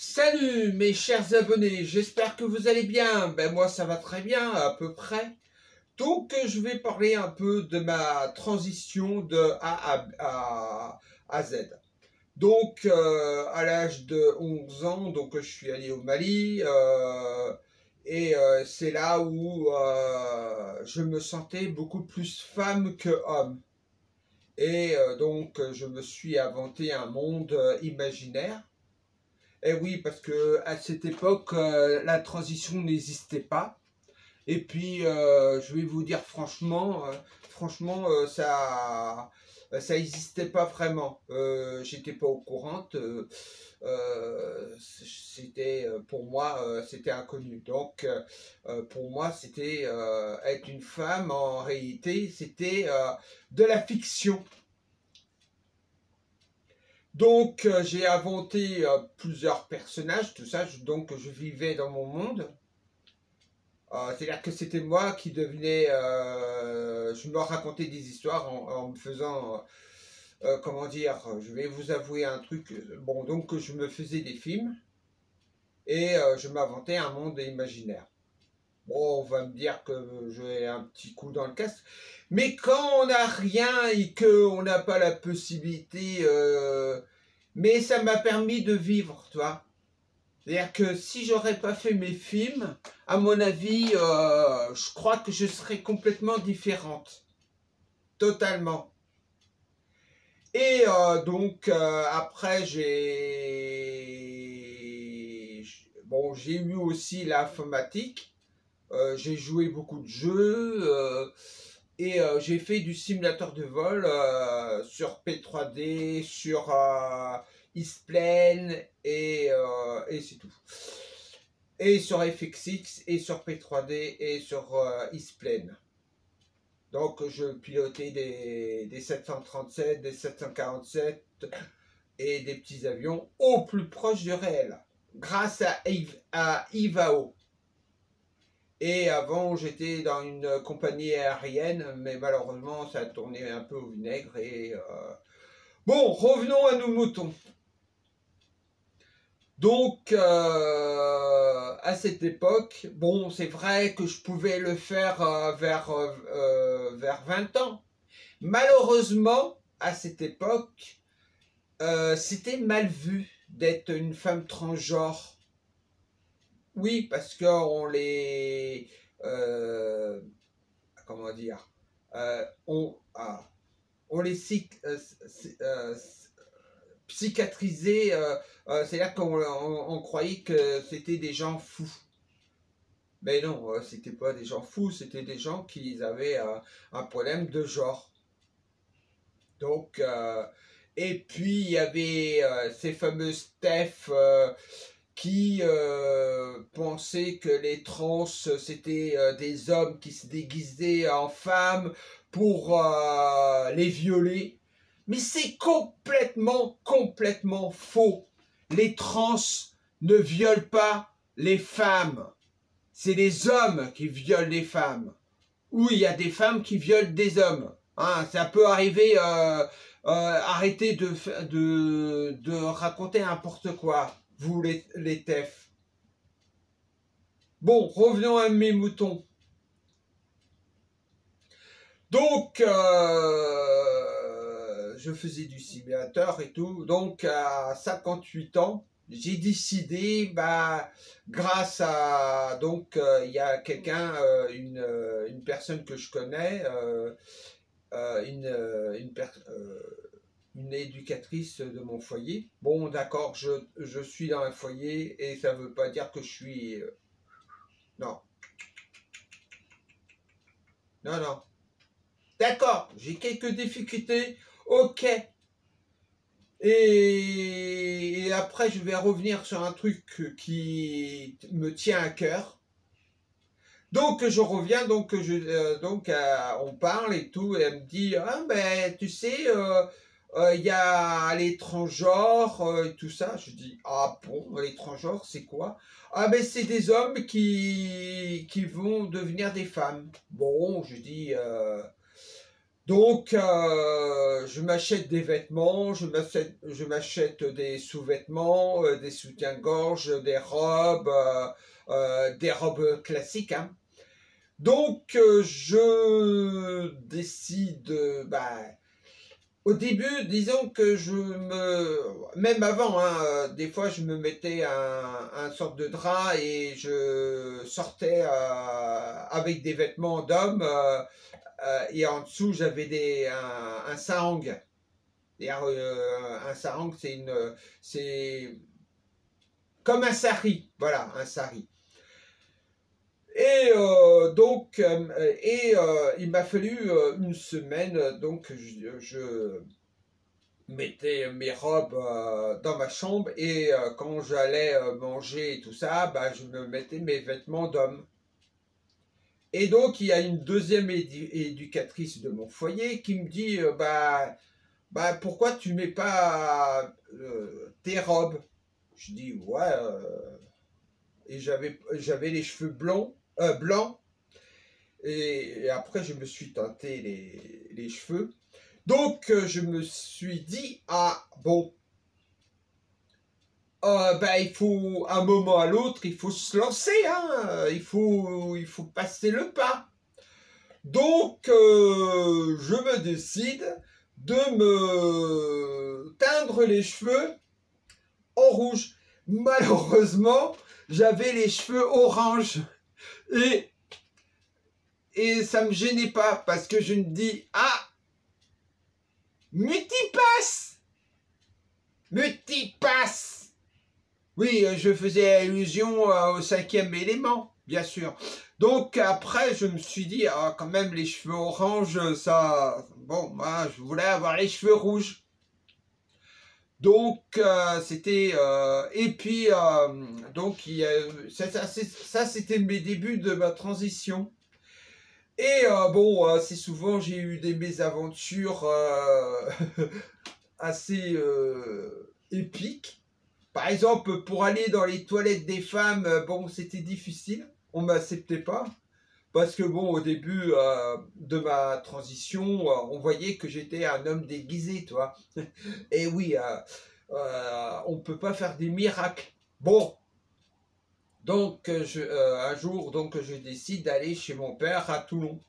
Salut mes chers abonnés, j'espère que vous allez bien. Ben moi ça va très bien à peu près. Donc je vais parler un peu de ma transition de A à Z. Donc à l'âge de 11 ans, donc je suis allé au Mali et c'est là où je me sentais beaucoup plus femme que homme. Et donc je me suis inventé un monde imaginaire. Et oui, parce que à cette époque, la transition n'existait pas. Et puis, je vais vous dire franchement, ça n'existait pas vraiment. J'étais pas au courant. C'était pour moi, c'était inconnu. Donc, pour moi, c'était être une femme. En réalité, c'était de la fiction. Donc j'ai inventé plusieurs personnages, tout ça, donc je vivais dans mon monde. C'est-à-dire que c'était moi qui devenais, je me racontais des histoires en me faisant, comment dire, je vais vous avouer un truc, bon donc je me faisais des films et je m'inventais un monde imaginaire. Bon, on va me dire que j'ai un petit coup dans le casque. Mais quand on n'a rien et qu'on n'a pas la possibilité, mais ça m'a permis de vivre, tu vois. C'est-à-dire que si j'aurais pas fait mes films, à mon avis, je crois que je serais complètement différente. Totalement. Et donc, après, j'ai eu aussi l'informatique. J'ai joué beaucoup de jeux et j'ai fait du simulateur de vol sur P3D, sur Isplane et c'est tout. Et sur FXX et sur P3D et sur Isplane. Donc je pilotais des 737, des 747 et des petits avions au plus proche du réel grâce à Ivao. Et avant, j'étais dans une compagnie aérienne, mais malheureusement, ça a tourné un peu au vinaigre. Et bon, revenons à nos moutons. Donc, à cette époque, bon, c'est vrai que je pouvais le faire vers 20 ans. Malheureusement, à cette époque, c'était mal vu d'être une femme transgenre. Oui, parce qu'on les... comment dire, on les psychiatrisait, c'est-à-dire qu'on croyait que c'était des gens fous. Mais non, c'était pas des gens fous, c'était des gens qui avaient un problème de genre. Donc, et puis il y avait ces fameux Steph qui pensaient que les trans c'était des hommes qui se déguisaient en femmes pour les violer. Mais c'est complètement faux. Les trans ne violent pas les femmes. C'est les hommes qui violent les femmes. Ou il y a des femmes qui violent des hommes. Hein, ça peut arriver, arrêtez de raconter n'importe quoi, vous les TEF. Bon, revenons à mes moutons. Donc, je faisais du simulateur et tout. Donc, à 58 ans, j'ai décidé, grâce à, donc, il y a quelqu'un, une personne que je connais, une éducatrice de mon foyer. Bon, d'accord, je suis dans un foyer et ça veut pas dire que je suis... non. Non. D'accord, j'ai quelques difficultés, ok. Et après, je vais revenir sur un truc qui me tient à cœur. Donc, je reviens, donc, on parle et tout, et elle me dit, ah, ben, tu sais, il y a les transgenres et tout ça. Je dis, ah bon, les transgenres, c'est quoi? Ah ben, c'est des hommes qui vont devenir des femmes. Bon, je dis... Donc, je m'achète des vêtements, je m'achète des sous-vêtements, des soutiens-gorge, des robes classiques, hein. Donc, je décide, au début, disons que même avant, hein, des fois je me mettais un sorte de drap et je sortais avec des vêtements d'homme et en dessous j'avais un sarong. D'ailleurs, un sarong, c'est comme un sari, voilà, un sari. Et il m'a fallu une semaine, donc je mettais mes robes dans ma chambre et quand j'allais manger et tout ça, je me mettais mes vêtements d'homme. Et donc il y a une deuxième éducatrice de mon foyer qui me dit pourquoi tu mets pas tes robes? Je dis ouais, et j'avais les cheveux blancs. Et après, je me suis teinté les cheveux. Donc, je me suis dit, ah, bon, il faut, un moment à l'autre, il faut se lancer, hein, il faut passer le pas. Donc, je me décide de me teindre les cheveux en rouge. Malheureusement, j'avais les cheveux orange. Et ça me gênait pas parce que je me dis, ah, multipasse. Oui, je faisais allusion au cinquième élément, bien sûr. Donc après, je me suis dit, ah, quand même, les cheveux orange, ça... Bon, moi, je voulais avoir les cheveux rouges. Donc, c'était... et puis, donc, ça c'était mes débuts de ma transition. Et c'est souvent j'ai eu des mésaventures assez épiques. Par exemple, pour aller dans les toilettes des femmes, c'était difficile. On m'acceptait pas. Parce que au début de ma transition, on voyait que j'étais un homme déguisé, toi. Et oui, on peut pas faire des miracles. Bon. Donc, un jour, je décide d'aller chez mon père à Toulon.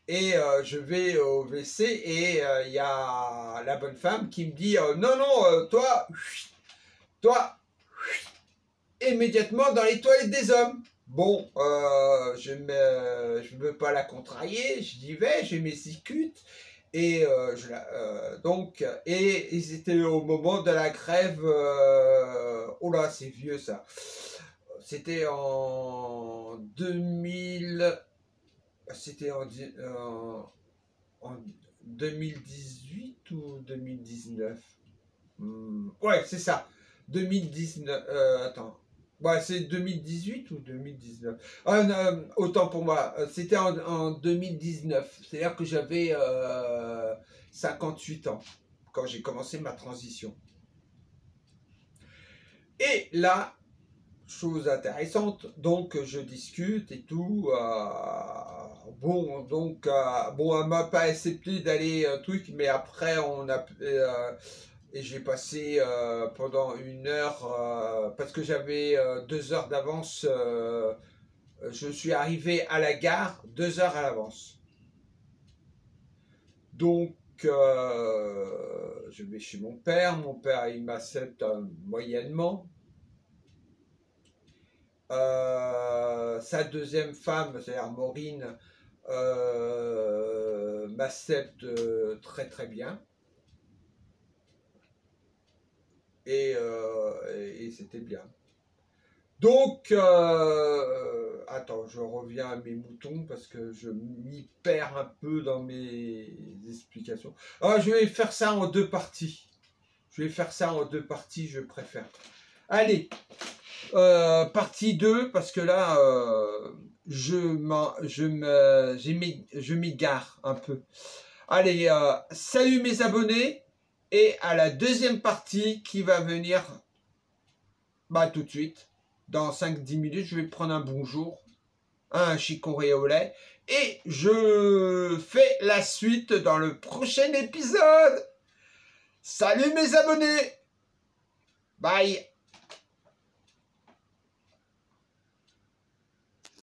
Et je vais au WC et il y a la bonne femme qui me dit non, non, toi, immédiatement dans les toilettes des hommes. Bon, je ne veux pas la contrarier, j'y vais, j'ai mes cicuttes. Et et c'était au moment de la grève. Oh là, c'est vieux ça. C'était en 2000. C'était en 2018 ou 2019? Ouais, c'est ça. 2019. Attends. Ouais, c'est 2018 ou 2019? Ah, non, autant pour moi. C'était en 2019. C'est-à-dire que j'avais 58 ans quand j'ai commencé ma transition. Et là, chose intéressante, donc je discute et tout. Elle m'a pas accepté d'aller truc, mais après et j'ai passé pendant 1 heure parce que j'avais 2 heures d'avance. Je suis arrivé à la gare 2 heures à l'avance. Donc je vais chez mon père. Mon père il m'accepte moyennement. Sa deuxième femme, c'est-à-dire Maureen, m'accepte très très bien. Et c'était bien. Donc, attends, je reviens à mes moutons parce que je m'y perds un peu dans mes explications. Ah, je vais faire ça en 2 parties. Je préfère. Allez, partie 2, parce que là, je m'égare un peu. Allez, salut mes abonnés, et à la deuxième partie qui va venir tout de suite. Dans 5-10 minutes, je vais prendre un bonjour. un chicorée au lait. Et je fais la suite dans le prochain épisode. Salut mes abonnés. Bye.